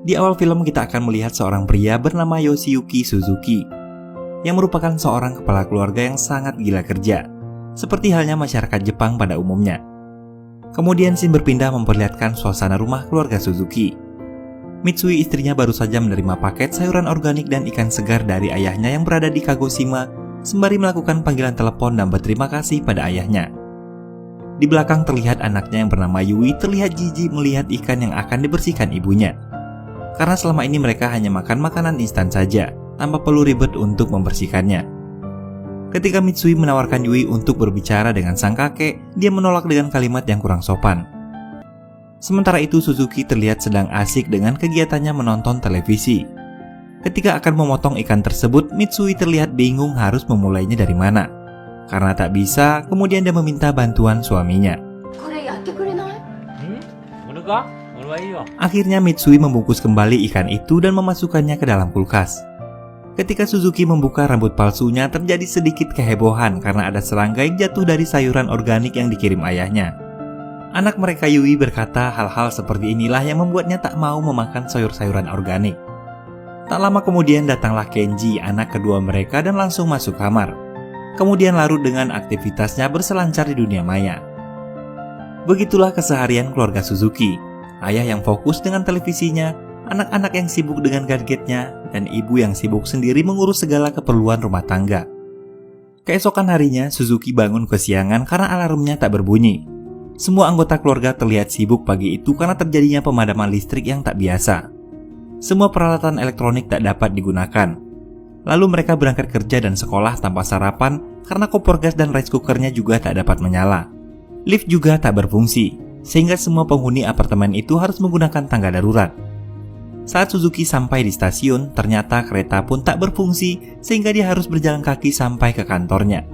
Di awal film kita akan melihat seorang pria bernama Yoshiyuki Suzuki yang merupakan seorang kepala keluarga yang sangat gila kerja, seperti halnya masyarakat Jepang pada umumnya. Kemudian scene berpindah memperlihatkan suasana rumah keluarga Suzuki. Mitsui istrinya baru saja menerima paket sayuran organik dan ikan segar dari ayahnya yang berada di Kagoshima, sembari melakukan panggilan telepon dan berterima kasih pada ayahnya. Di belakang terlihat anaknya yang bernama Yui terlihat jijik melihat ikan yang akan dibersihkan ibunya. Karena selama ini mereka hanya makan makanan instan saja, tanpa perlu ribet untuk membersihkannya. Ketika Mitsui menawarkan Yui untuk berbicara dengan sang kakek, dia menolak dengan kalimat yang kurang sopan. Sementara itu Suzuki terlihat sedang asik dengan kegiatannya menonton televisi. Ketika akan memotong ikan tersebut, Mitsui terlihat bingung harus memulainya dari mana. Karena tak bisa, kemudian dia meminta bantuan suaminya. Akhirnya Mitsui membungkus kembali ikan itu dan memasukkannya ke dalam kulkas. Ketika Suzuki membuka rambut palsunya, terjadi sedikit kehebohan karena ada serangga yang jatuh dari sayuran organik yang dikirim ayahnya. Anak mereka Yui berkata hal-hal seperti inilah yang membuatnya tak mau memakan sayur-sayuran organik. Tak lama kemudian datanglah Kenji, anak kedua mereka, dan langsung masuk kamar. Kemudian larut dengan aktivitasnya berselancar di dunia maya. Begitulah keseharian keluarga Suzuki. Ayah yang fokus dengan televisinya, anak-anak yang sibuk dengan gadgetnya, dan ibu yang sibuk sendiri mengurus segala keperluan rumah tangga. Keesokan harinya, Suzuki bangun kesiangan karena alarmnya tak berbunyi. Semua anggota keluarga terlihat sibuk pagi itu karena terjadinya pemadaman listrik yang tak biasa. Semua peralatan elektronik tak dapat digunakan. Lalu mereka berangkat kerja dan sekolah tanpa sarapan karena kompor gas dan rice cookernya juga tak dapat menyala. Lift juga tak berfungsi, sehingga semua penghuni apartemen itu harus menggunakan tangga darurat. Saat Suzuki sampai di stasiun, ternyata kereta pun tak berfungsi sehingga dia harus berjalan kaki sampai ke kantornya.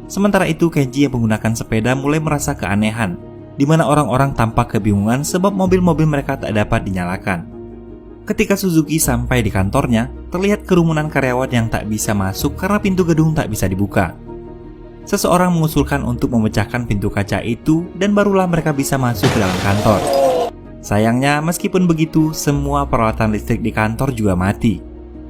Sementara itu Kenji yang menggunakan sepeda mulai merasa keanehan, di mana orang-orang tampak kebingungan sebab mobil-mobil mereka tak dapat dinyalakan. Ketika Suzuki sampai di kantornya, terlihat kerumunan karyawan yang tak bisa masuk karena pintu gedung tak bisa dibuka. Seseorang mengusulkan untuk memecahkan pintu kaca itu dan barulah mereka bisa masuk ke dalam kantor. Sayangnya, meskipun begitu, semua peralatan listrik di kantor juga mati.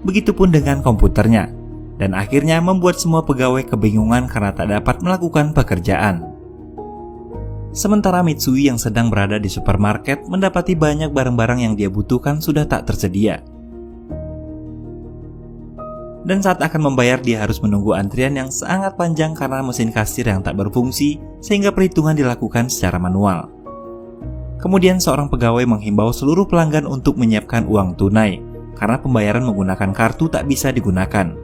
Begitupun dengan komputernya. Dan akhirnya membuat semua pegawai kebingungan karena tak dapat melakukan pekerjaan. Sementara Mitsui yang sedang berada di supermarket mendapati banyak barang-barang yang dia butuhkan sudah tak tersedia. Dan saat akan membayar dia harus menunggu antrian yang sangat panjang karena mesin kasir yang tak berfungsi sehingga perhitungan dilakukan secara manual. Kemudian seorang pegawai menghimbau seluruh pelanggan untuk menyiapkan uang tunai karena pembayaran menggunakan kartu tak bisa digunakan.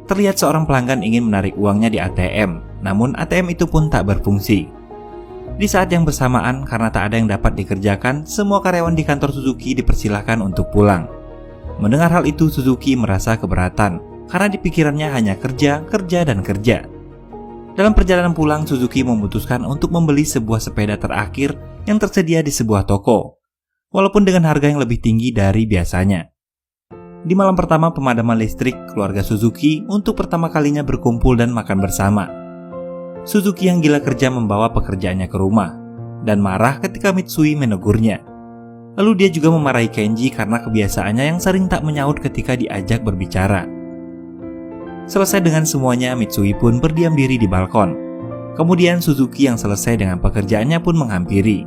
Terlihat seorang pelanggan ingin menarik uangnya di ATM, namun ATM itu pun tak berfungsi. Di saat yang bersamaan, karena tak ada yang dapat dikerjakan, semua karyawan di kantor Suzuki dipersilahkan untuk pulang. Mendengar hal itu, Suzuki merasa keberatan, karena di pikirannya hanya kerja, kerja, dan kerja. Dalam perjalanan pulang, Suzuki memutuskan untuk membeli sebuah sepeda terakhir yang tersedia di sebuah toko, walaupun dengan harga yang lebih tinggi dari biasanya. Di malam pertama pemadaman listrik, keluarga Suzuki untuk pertama kalinya berkumpul dan makan bersama. Suzuki yang gila kerja membawa pekerjaannya ke rumah dan marah ketika Mitsui menegurnya. Lalu dia juga memarahi Kenji karena kebiasaannya yang sering tak menyaut ketika diajak berbicara. Selesai dengan semuanya, Mitsui pun berdiam diri di balkon. Kemudian Suzuki yang selesai dengan pekerjaannya pun menghampiri.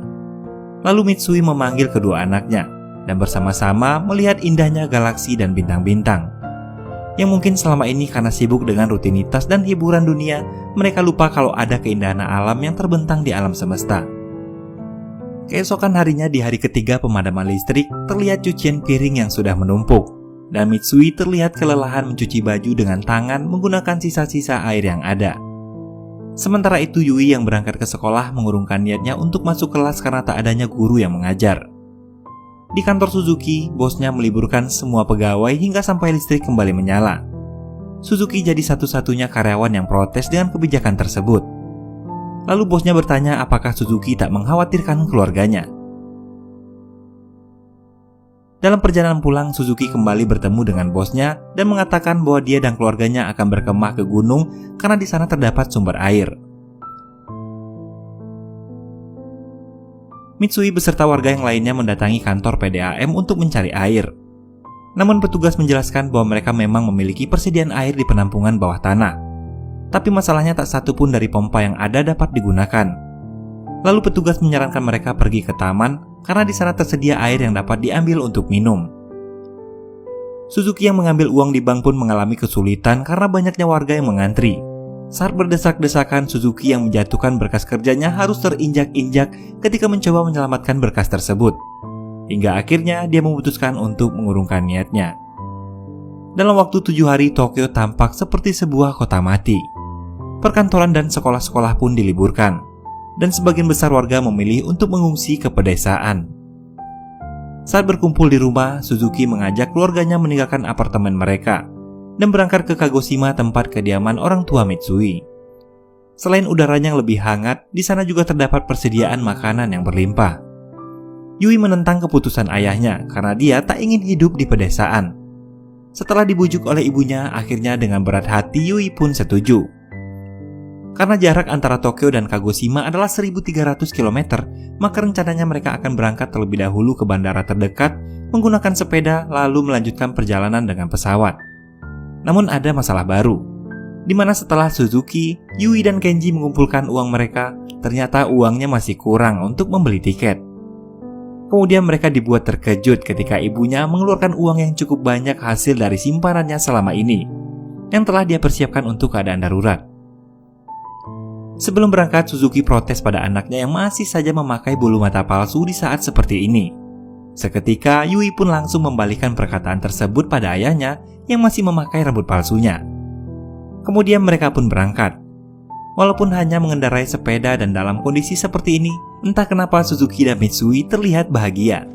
Lalu Mitsui memanggil kedua anaknya dan bersama-sama melihat indahnya galaksi dan bintang-bintang. Yang mungkin selama ini karena sibuk dengan rutinitas dan hiburan dunia, mereka lupa kalau ada keindahan alam yang terbentang di alam semesta. Keesokan harinya di hari ketiga pemadaman listrik, terlihat cucian piring yang sudah menumpuk, dan Mitsui terlihat kelelahan mencuci baju dengan tangan menggunakan sisa-sisa air yang ada. Sementara itu Yui yang berangkat ke sekolah mengurungkan niatnya untuk masuk kelas karena tak adanya guru yang mengajar. Di kantor Suzuki, bosnya meliburkan semua pegawai hingga sampai listrik kembali menyala. Suzuki jadi satu-satunya karyawan yang protes dengan kebijakan tersebut. Lalu bosnya bertanya apakah Suzuki tak mengkhawatirkan keluarganya. Dalam perjalanan pulang, Suzuki kembali bertemu dengan bosnya dan mengatakan bahwa dia dan keluarganya akan berkemah ke gunung karena di sana terdapat sumber air. Mitsui beserta warga yang lainnya mendatangi kantor PDAM untuk mencari air. Namun petugas menjelaskan bahwa mereka memang memiliki persediaan air di penampungan bawah tanah. Tapi masalahnya tak satu pun dari pompa yang ada dapat digunakan. Lalu petugas menyarankan mereka pergi ke taman karena di sana tersedia air yang dapat diambil untuk minum. Suzuki yang mengambil uang di bank pun mengalami kesulitan karena banyaknya warga yang mengantri. Saat berdesak-desakan, Suzuki yang menjatuhkan berkas kerjanya harus terinjak-injak ketika mencoba menyelamatkan berkas tersebut. Hingga akhirnya dia memutuskan untuk mengurungkan niatnya. Dalam waktu 7 hari, Tokyo tampak seperti sebuah kota mati. Perkantoran dan sekolah-sekolah pun diliburkan. Dan sebagian besar warga memilih untuk mengungsi ke pedesaan. Saat berkumpul di rumah, Suzuki mengajak keluarganya meninggalkan apartemen mereka dan berangkat ke Kagoshima, tempat kediaman orang tua Mitsui. Selain udaranya yang lebih hangat, di sana juga terdapat persediaan makanan yang berlimpah. Yui menentang keputusan ayahnya karena dia tak ingin hidup di pedesaan. Setelah dibujuk oleh ibunya, akhirnya dengan berat hati Yui pun setuju. Karena jarak antara Tokyo dan Kagoshima adalah 1.300 km, maka rencananya mereka akan berangkat terlebih dahulu ke bandara terdekat menggunakan sepeda lalu melanjutkan perjalanan dengan pesawat. Namun ada masalah baru, di mana setelah Suzuki, Yui dan Kenji mengumpulkan uang mereka, ternyata uangnya masih kurang untuk membeli tiket. Kemudian mereka dibuat terkejut ketika ibunya mengeluarkan uang yang cukup banyak hasil dari simpanannya selama ini, yang telah dia persiapkan untuk keadaan darurat. Sebelum berangkat, Suzuki protes pada anaknya yang masih saja memakai bulu mata palsu di saat seperti ini. Seketika, Yui pun langsung membalikan perkataan tersebut pada ayahnya yang masih memakai rambut palsunya. Kemudian mereka pun berangkat. Walaupun hanya mengendarai sepeda dan dalam kondisi seperti ini, entah kenapa Suzuki dan Mitsui terlihat bahagia.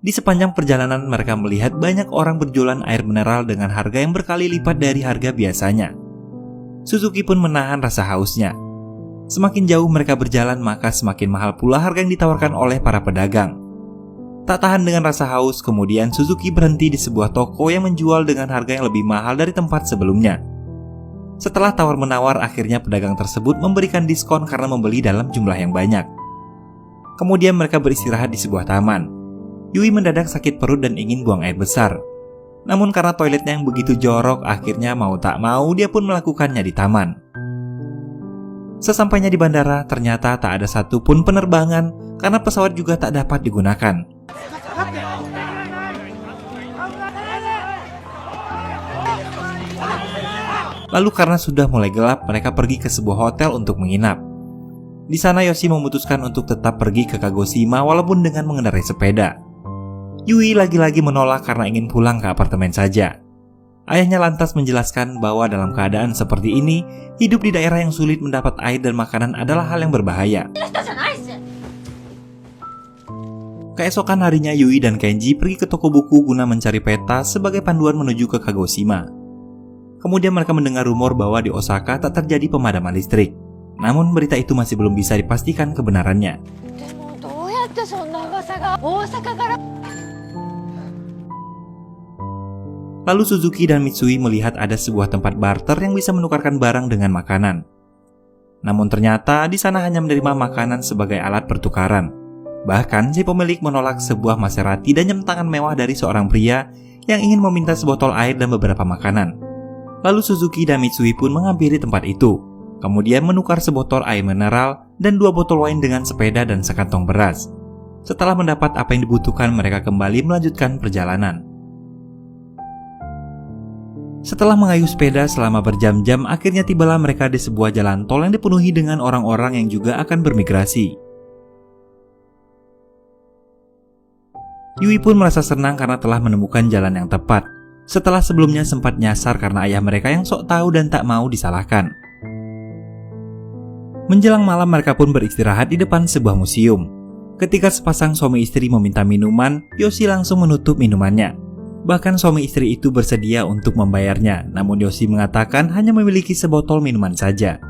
Di sepanjang perjalanan mereka melihat banyak orang berjualan air mineral dengan harga yang berkali lipat dari harga biasanya. Suzuki pun menahan rasa hausnya. Semakin jauh mereka berjalan, maka semakin mahal pula harga yang ditawarkan oleh para pedagang. Tak tahan dengan rasa haus, kemudian Suzuki berhenti di sebuah toko yang menjual dengan harga yang lebih mahal dari tempat sebelumnya. Setelah tawar-menawar, akhirnya pedagang tersebut memberikan diskon karena membeli dalam jumlah yang banyak. Kemudian mereka beristirahat di sebuah taman. Yui mendadak sakit perut dan ingin buang air besar. Namun karena toiletnya yang begitu jorok, akhirnya mau tak mau dia pun melakukannya di taman. Sesampainya di bandara, ternyata tak ada satupun penerbangan karena pesawat juga tak dapat digunakan. Lalu karena sudah mulai gelap, mereka pergi ke sebuah hotel untuk menginap. Di sana Yoshi memutuskan untuk tetap pergi ke Kagoshima walaupun dengan mengendarai sepeda. Yui lagi-lagi menolak karena ingin pulang ke apartemen saja. Ayahnya lantas menjelaskan bahwa dalam keadaan seperti ini, hidup di daerah yang sulit mendapat air dan makanan adalah hal yang berbahaya. Keesokan harinya, Yui dan Kenji pergi ke toko buku guna mencari peta sebagai panduan menuju ke Kagoshima. Kemudian mereka mendengar rumor bahwa di Osaka tak terjadi pemadaman listrik. Namun berita itu masih belum bisa dipastikan kebenarannya. Lalu Suzuki dan Mitsui melihat ada sebuah tempat barter yang bisa menukarkan barang dengan makanan. Namun ternyata di sana hanya menerima makanan sebagai alat pertukaran. Bahkan si pemilik menolak sebuah Maserati dan jam tangan mewah dari seorang pria yang ingin meminta sebotol air dan beberapa makanan. Lalu Suzuki dan Mitsui pun menghampiri tempat itu, kemudian menukar sebotol air mineral dan 2 botol wine dengan sepeda dan sekantong beras. Setelah mendapat apa yang dibutuhkan, mereka kembali melanjutkan perjalanan. Setelah mengayuh sepeda selama berjam-jam, akhirnya tibalah mereka di sebuah jalan tol yang dipenuhi dengan orang-orang yang juga akan bermigrasi. Yui pun merasa senang karena telah menemukan jalan yang tepat, setelah sebelumnya sempat nyasar karena ayah mereka yang sok tahu dan tak mau disalahkan. Menjelang malam mereka pun beristirahat di depan sebuah museum. Ketika sepasang suami istri meminta minuman, Yoshi langsung menutup minumannya. Bahkan suami istri itu bersedia untuk membayarnya, namun Yoshi mengatakan hanya memiliki sebotol minuman saja.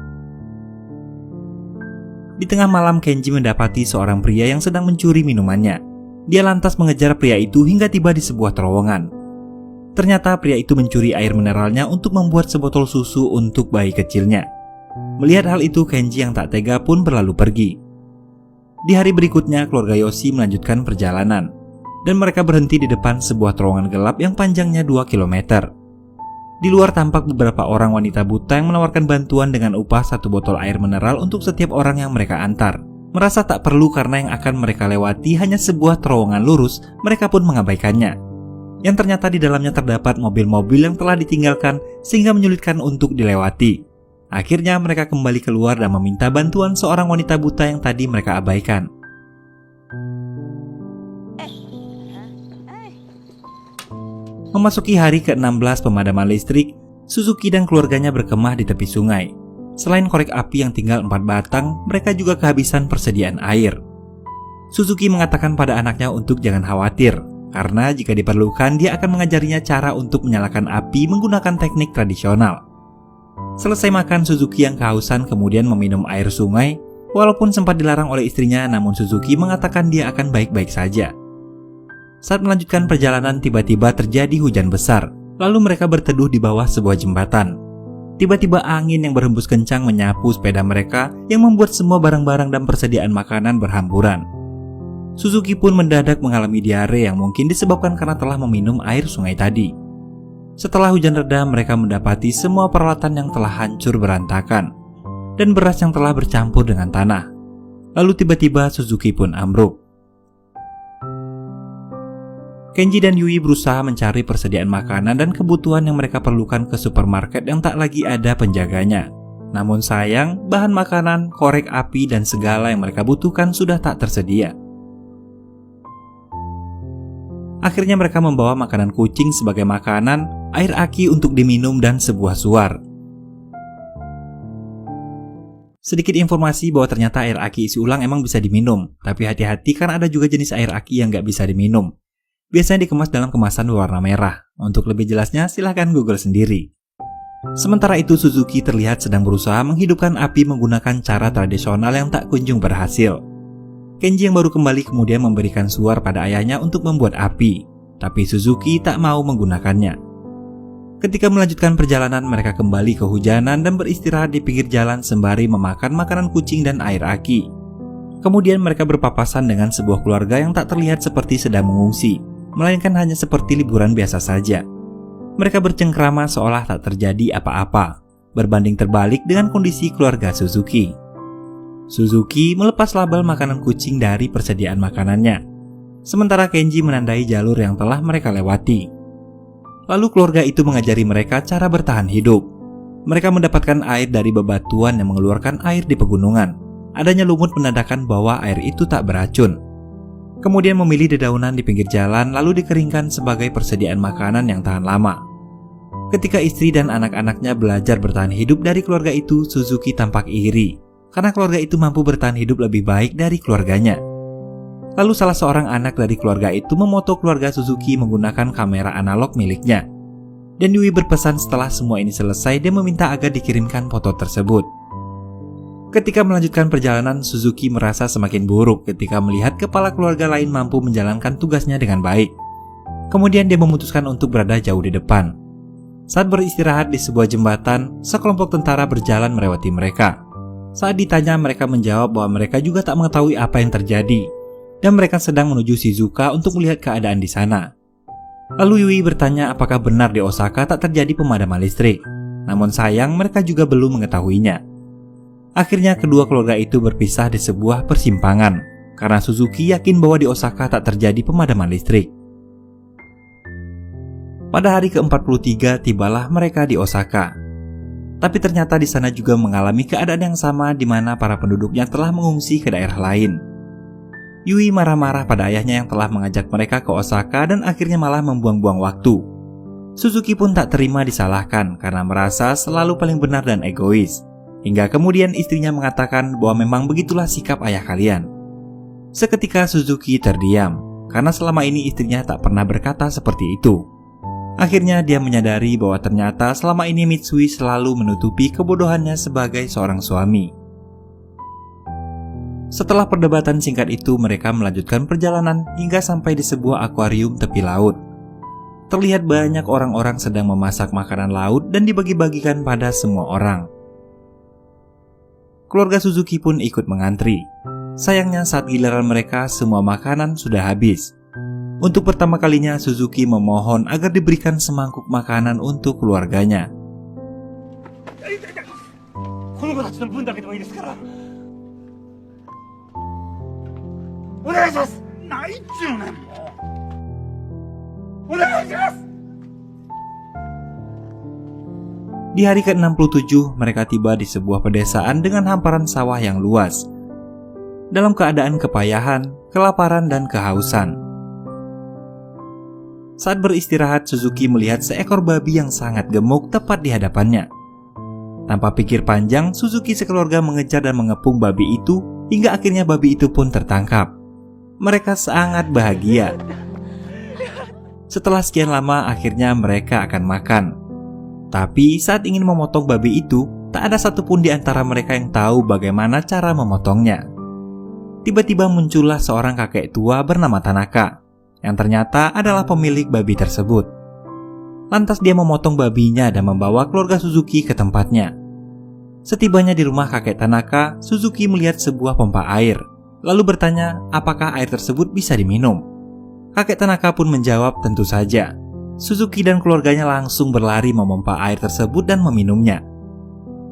Di tengah malam, Kenji mendapati seorang pria yang sedang mencuri minumannya. Dia lantas mengejar pria itu hingga tiba di sebuah terowongan. Ternyata pria itu mencuri air mineralnya untuk membuat sebotol susu untuk bayi kecilnya. Melihat hal itu, Kenji yang tak tega pun berlalu pergi. Di hari berikutnya, keluarga Yoshi melanjutkan perjalanan, dan mereka berhenti di depan sebuah terowongan gelap yang panjangnya 2 km. Di luar tampak beberapa orang wanita buta yang menawarkan bantuan dengan upah 1 botol air mineral untuk setiap orang yang mereka antar. Merasa tak perlu karena yang akan mereka lewati hanya sebuah terowongan lurus, mereka pun mengabaikannya. Yang ternyata di dalamnya terdapat mobil-mobil yang telah ditinggalkan sehingga menyulitkan untuk dilewati. Akhirnya mereka kembali keluar dan meminta bantuan seorang wanita buta yang tadi mereka abaikan. Memasuki hari ke-16 pemadaman listrik, Suzuki dan keluarganya berkemah di tepi sungai. Selain korek api yang tinggal 4 batang, mereka juga kehabisan persediaan air. Suzuki mengatakan pada anaknya untuk jangan khawatir, karena jika diperlukan dia akan mengajarinya cara untuk menyalakan api menggunakan teknik tradisional. Selesai makan, Suzuki yang kehausan kemudian meminum air sungai. Walaupun sempat dilarang oleh istrinya, namun Suzuki mengatakan dia akan baik-baik saja. Saat melanjutkan perjalanan, tiba-tiba terjadi hujan besar. Lalu mereka berteduh di bawah sebuah jembatan. Tiba-tiba angin yang berhembus kencang menyapu sepeda mereka yang membuat semua barang-barang dan persediaan makanan berhamburan. Suzuki pun mendadak mengalami diare yang mungkin disebabkan karena telah meminum air sungai tadi. Setelah hujan reda, mereka mendapati semua peralatan yang telah hancur berantakan dan beras yang telah bercampur dengan tanah. Lalu tiba-tiba Suzuki pun ambruk. Kenji dan Yui berusaha mencari persediaan makanan dan kebutuhan yang mereka perlukan ke supermarket yang tak lagi ada penjaganya. Namun sayang, bahan makanan, korek api, dan segala yang mereka butuhkan sudah tak tersedia. Akhirnya mereka membawa makanan kucing sebagai makanan, air aki untuk diminum, dan sebuah suar. Sedikit informasi bahwa ternyata air aki isi ulang emang bisa diminum, tapi hati-hati karena ada juga jenis air aki yang nggak bisa diminum. Biasanya dikemas dalam kemasan berwarna merah. Untuk lebih jelasnya silahkan Google sendiri. Sementara itu Suzuki terlihat sedang berusaha menghidupkan api menggunakan cara tradisional yang tak kunjung berhasil. Kenji yang baru kembali kemudian memberikan suar pada ayahnya untuk membuat api, tapi Suzuki tak mau menggunakannya. Ketika melanjutkan perjalanan, mereka kembali kehujanan dan beristirahat di pinggir jalan sembari memakan makanan kucing dan air aki. Kemudian mereka berpapasan dengan sebuah keluarga yang tak terlihat seperti sedang mengungsi, melainkan hanya seperti liburan biasa saja. Mereka bercengkrama seolah tak terjadi apa-apa, berbanding terbalik dengan kondisi keluarga Suzuki. Suzuki melepas label makanan kucing dari persediaan makanannya, sementara Kenji menandai jalur yang telah mereka lewati. Lalu keluarga itu mengajari mereka cara bertahan hidup. Mereka mendapatkan air dari bebatuan yang mengeluarkan air di pegunungan. Adanya lumut menandakan bahwa air itu tak beracun. Kemudian memilih dedaunan di pinggir jalan lalu dikeringkan sebagai persediaan makanan yang tahan lama. Ketika istri dan anak-anaknya belajar bertahan hidup dari keluarga itu, Suzuki tampak iri karena keluarga itu mampu bertahan hidup lebih baik dari keluarganya. Lalu salah seorang anak dari keluarga itu memoto keluarga Suzuki menggunakan kamera analog miliknya. Dan Yui berpesan setelah semua ini selesai dia meminta agar dikirimkan foto tersebut. Ketika melanjutkan perjalanan, Suzuki merasa semakin buruk ketika melihat kepala keluarga lain mampu menjalankan tugasnya dengan baik. Kemudian dia memutuskan untuk berada jauh di depan. Saat beristirahat di sebuah jembatan, sekelompok tentara berjalan melewati mereka. Saat ditanya, mereka menjawab bahwa mereka juga tak mengetahui apa yang terjadi, dan mereka sedang menuju Shizuoka untuk melihat keadaan di sana. Lalu Yui bertanya apakah benar di Osaka tak terjadi pemadaman listrik. Namun sayang, mereka juga belum mengetahuinya. Akhirnya kedua keluarga itu berpisah di sebuah persimpangan karena Suzuki yakin bahwa di Osaka tak terjadi pemadaman listrik. Pada hari ke-43 tibalah mereka di Osaka. Tapi ternyata di sana juga mengalami keadaan yang sama di mana para penduduknya telah mengungsi ke daerah lain. Yui marah-marah pada ayahnya yang telah mengajak mereka ke Osaka dan akhirnya malah membuang-buang waktu. Suzuki pun tak terima disalahkan karena merasa selalu paling benar dan egois. Hingga kemudian istrinya mengatakan bahwa memang begitulah sikap ayah kalian. Seketika Suzuki terdiam, karena selama ini istrinya tak pernah berkata seperti itu. Akhirnya dia menyadari bahwa ternyata selama ini Mitsui selalu menutupi kebodohannya sebagai seorang suami. Setelah perdebatan singkat itu, mereka melanjutkan perjalanan hingga sampai di sebuah akuarium tepi laut. Terlihat banyak orang-orang sedang memasak makanan laut dan dibagi-bagikan pada semua orang. Keluarga Suzuki pun ikut mengantri. Sayangnya saat giliran mereka semua makanan sudah habis. Untuk pertama kalinya Suzuki memohon agar diberikan semangkuk makanan untuk keluarganya. Di hari ke-67, mereka tiba di sebuah pedesaan dengan hamparan sawah yang luas. Dalam keadaan kepayahan, kelaparan, dan kehausan. Saat beristirahat, Suzuki melihat seekor babi yang sangat gemuk tepat di hadapannya. Tanpa pikir panjang, Suzuki sekeluarga mengejar dan mengepung babi itu hingga akhirnya babi itu pun tertangkap. Mereka sangat bahagia. Setelah sekian lama, akhirnya mereka akan makan. Tapi saat ingin memotong babi itu, tak ada satupun di antara mereka yang tahu bagaimana cara memotongnya. Tiba-tiba muncullah seorang kakek tua bernama Tanaka, yang ternyata adalah pemilik babi tersebut. Lantas dia memotong babinya dan membawa keluarga Suzuki ke tempatnya. Setibanya di rumah kakek Tanaka, Suzuki melihat sebuah pompa air, lalu bertanya apakah air tersebut bisa diminum. Kakek Tanaka pun menjawab tentu saja. Suzuki dan keluarganya langsung berlari memompa air tersebut dan meminumnya.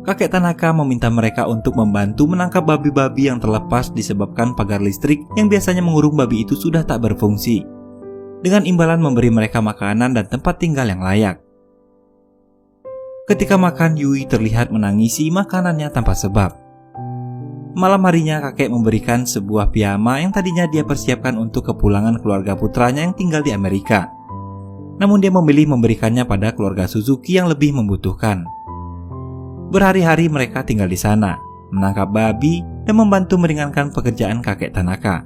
Kakek Tanaka meminta mereka untuk membantu menangkap babi-babi yang terlepas disebabkan pagar listrik yang biasanya mengurung babi itu sudah tak berfungsi, dengan imbalan memberi mereka makanan dan tempat tinggal yang layak. Ketika makan, Yui terlihat menangisi makanannya tanpa sebab. Malam harinya kakek memberikan sebuah piyama yang tadinya dia persiapkan untuk kepulangan keluarga putranya yang tinggal di Amerika. Namun dia memilih memberikannya pada keluarga Suzuki yang lebih membutuhkan. Berhari-hari mereka tinggal di sana, menangkap babi dan membantu meringankan pekerjaan kakek Tanaka.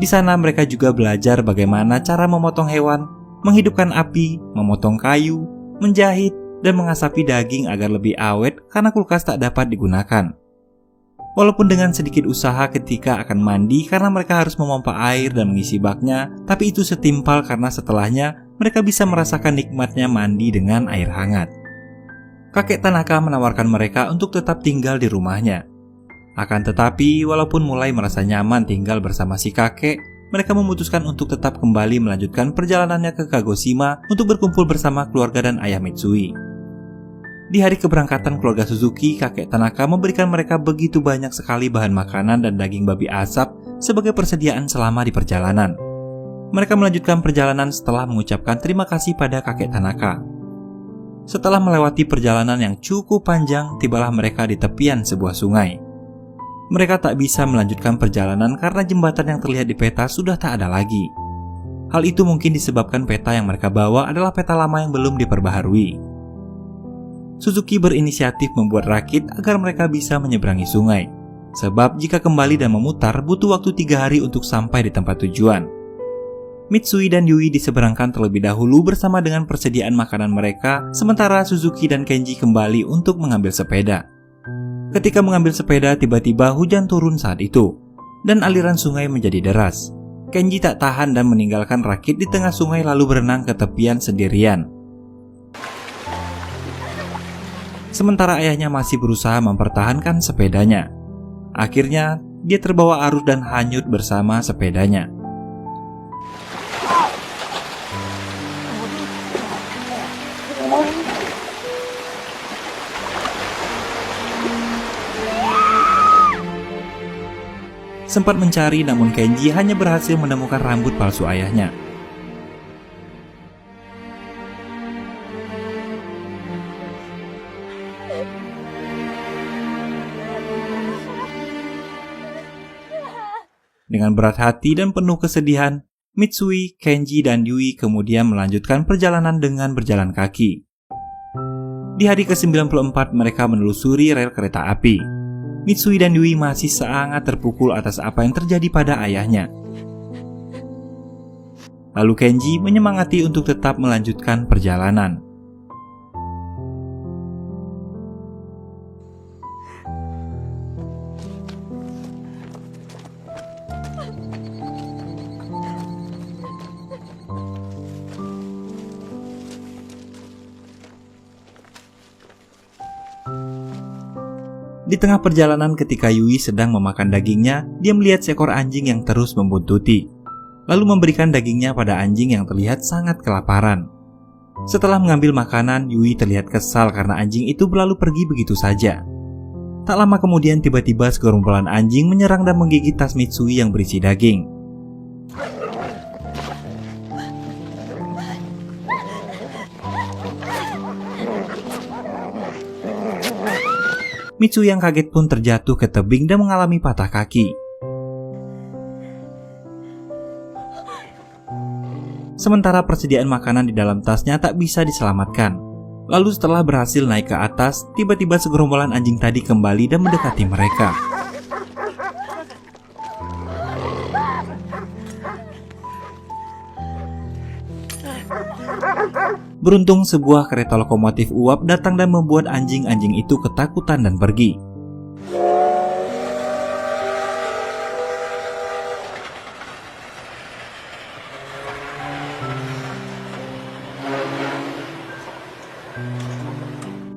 Di sana mereka juga belajar bagaimana cara memotong hewan, menghidupkan api, memotong kayu, menjahit, dan mengasapi daging agar lebih awet karena kulkas tak dapat digunakan. Walaupun dengan sedikit usaha ketika akan mandi karena mereka harus memompa air dan mengisi baknya, tapi itu setimpal karena setelahnya mereka bisa merasakan nikmatnya mandi dengan air hangat. Kakek Tanaka menawarkan mereka untuk tetap tinggal di rumahnya. Akan tetapi, walaupun mulai merasa nyaman tinggal bersama si kakek, mereka memutuskan untuk tetap kembali melanjutkan perjalanannya ke Kagoshima untuk berkumpul bersama keluarga dan ayah Mitsui. Di hari keberangkatan keluarga Suzuki, kakek Tanaka memberikan mereka begitu banyak sekali bahan makanan dan daging babi asap sebagai persediaan selama di perjalanan. Mereka melanjutkan perjalanan setelah mengucapkan terima kasih pada kakek Tanaka. Setelah melewati perjalanan yang cukup panjang, tibalah mereka di tepian sebuah sungai. Mereka tak bisa melanjutkan perjalanan karena jembatan yang terlihat di peta sudah tak ada lagi. Hal itu mungkin disebabkan peta yang mereka bawa adalah peta lama yang belum diperbaharui. Suzuki berinisiatif membuat rakit agar mereka bisa menyeberangi sungai. Sebab jika kembali dan memutar butuh waktu 3 hari untuk sampai di tempat tujuan. Mitsui dan Yui diseberangkan terlebih dahulu bersama dengan persediaan makanan mereka, sementara Suzuki dan Kenji kembali untuk mengambil sepeda. Ketika mengambil sepeda, tiba-tiba hujan turun saat itu, dan aliran sungai menjadi deras. Kenji tak tahan dan meninggalkan rakit di tengah sungai lalu berenang ke tepian sendirian. Sementara ayahnya masih berusaha mempertahankan sepedanya. Akhirnya, dia terbawa arus dan hanyut bersama sepedanya. Sempat mencari, namun Kenji hanya berhasil menemukan rambut palsu ayahnya. Dengan berat hati dan penuh kesedihan, Mitsui, Kenji, dan Yui kemudian melanjutkan perjalanan dengan berjalan kaki. Di hari ke-94 mereka menelusuri rel kereta api. Mitsui dan Yui masih sangat terpukul atas apa yang terjadi pada ayahnya. Lalu Kenji menyemangati untuk tetap melanjutkan perjalanan. Di tengah perjalanan ketika Yui sedang memakan dagingnya, dia melihat seekor anjing yang terus membuntuti, lalu memberikan dagingnya pada anjing yang terlihat sangat kelaparan. Setelah mengambil makanan, Yui terlihat kesal karena anjing itu berlalu pergi begitu saja. Tak lama kemudian tiba-tiba segerombolan anjing menyerang dan menggigit tas Mitsui yang berisi daging. Mitsui yang kaget pun terjatuh ke tebing dan mengalami patah kaki. Sementara persediaan makanan di dalam tasnya tak bisa diselamatkan. Lalu setelah berhasil naik ke atas, tiba-tiba segerombolan anjing tadi kembali dan mendekati mereka. Beruntung sebuah kereta lokomotif uap datang dan membuat anjing-anjing itu ketakutan dan pergi.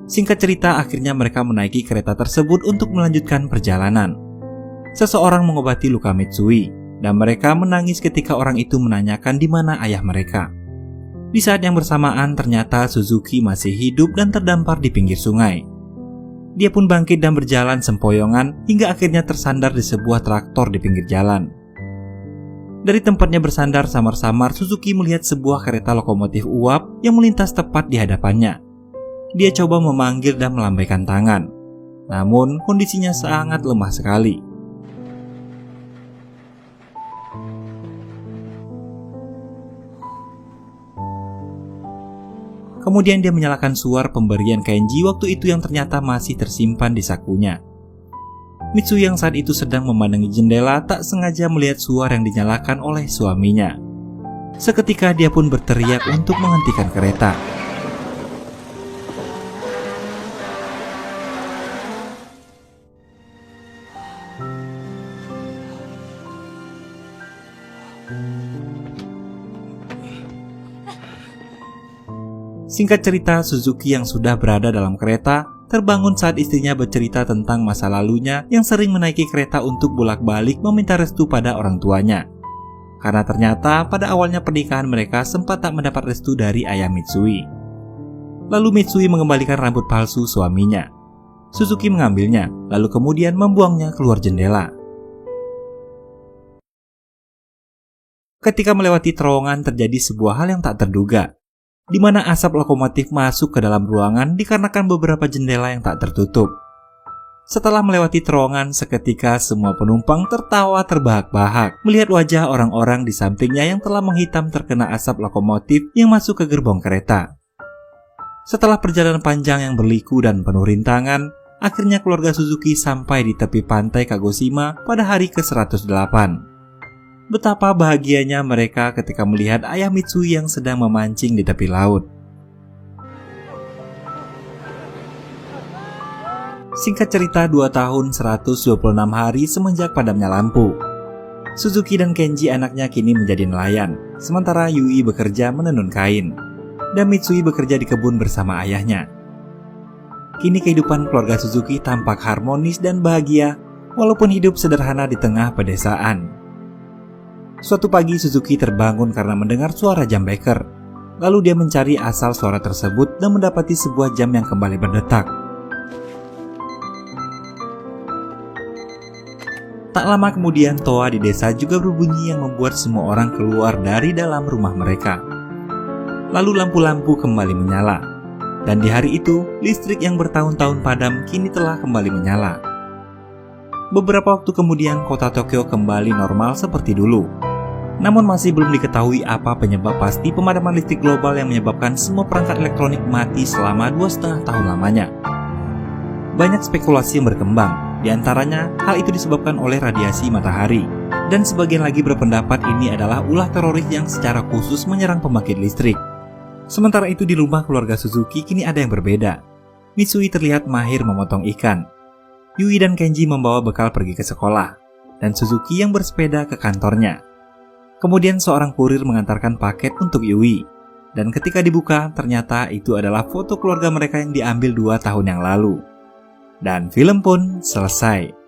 Singkat cerita, akhirnya mereka menaiki kereta tersebut untuk melanjutkan perjalanan. Seseorang mengobati luka Mitsui, dan mereka menangis ketika orang itu menanyakan di mana ayah mereka. Di saat yang bersamaan, ternyata Suzuki masih hidup dan terdampar di pinggir sungai. Dia pun bangkit dan berjalan sempoyongan hingga akhirnya tersandar di sebuah traktor di pinggir jalan. Dari tempatnya bersandar samar-samar, Suzuki melihat sebuah kereta lokomotif uap yang melintas tepat di hadapannya. Dia coba memanggil dan melambaikan tangan, namun kondisinya sangat lemah sekali. Kemudian dia menyalakan suar pemberian Kenji waktu itu yang ternyata masih tersimpan di sakunya. Mitsui yang saat itu sedang memandangi jendela tak sengaja melihat suar yang dinyalakan oleh suaminya. Seketika dia pun berteriak untuk menghentikan kereta. Singkat cerita, Suzuki yang sudah berada dalam kereta terbangun saat istrinya bercerita tentang masa lalunya yang sering menaiki kereta untuk bolak-balik meminta restu pada orang tuanya. Karena ternyata pada awalnya pernikahan mereka sempat tak mendapat restu dari ayah Mitsui. Lalu Mitsui mengembalikan rambut palsu suaminya. Suzuki mengambilnya, lalu kemudian membuangnya keluar jendela. Ketika melewati terowongan terjadi sebuah hal yang tak terduga, di mana asap lokomotif masuk ke dalam ruangan dikarenakan beberapa jendela yang tak tertutup. Setelah melewati terowongan, seketika semua penumpang tertawa terbahak-bahak melihat wajah orang-orang di sampingnya yang telah menghitam terkena asap lokomotif yang masuk ke gerbong kereta. Setelah perjalanan panjang yang berliku dan penuh rintangan, akhirnya keluarga Suzuki sampai di tepi pantai Kagoshima pada hari ke-108. Betapa bahagianya mereka ketika melihat ayah Mitsui yang sedang memancing di tepi laut. Singkat cerita, 2 tahun 126 hari semenjak padamnya lampu, Suzuki dan Kenji anaknya kini menjadi nelayan, sementara Yui bekerja menenun kain, dan Mitsui bekerja di kebun bersama ayahnya. Kini kehidupan keluarga Suzuki tampak harmonis dan bahagia, walaupun hidup sederhana di tengah pedesaan. Suatu pagi Suzuki terbangun karena mendengar suara jam beker. Lalu dia mencari asal suara tersebut dan mendapati sebuah jam yang kembali berdetak. Tak lama kemudian toa di desa juga berbunyi yang membuat semua orang keluar dari dalam rumah mereka. Lalu lampu-lampu kembali menyala. Dan di hari itu, listrik yang bertahun-tahun padam kini telah kembali menyala. Beberapa waktu kemudian kota Tokyo kembali normal seperti dulu. Namun masih belum diketahui apa penyebab pasti pemadaman listrik global yang menyebabkan semua perangkat elektronik mati selama 2,5 tahun lamanya. Banyak spekulasi yang berkembang, diantaranya hal itu disebabkan oleh radiasi matahari, dan sebagian lagi berpendapat ini adalah ulah teroris yang secara khusus menyerang pembangkit listrik. Sementara itu di rumah keluarga Suzuki kini ada yang berbeda. Mitsui terlihat mahir memotong ikan. Yui dan Kenji membawa bekal pergi ke sekolah, dan Suzuki yang bersepeda ke kantornya. Kemudian seorang kurir mengantarkan paket untuk Yui, dan ketika dibuka ternyata itu adalah foto keluarga mereka yang diambil 2 tahun yang lalu. Dan film pun selesai.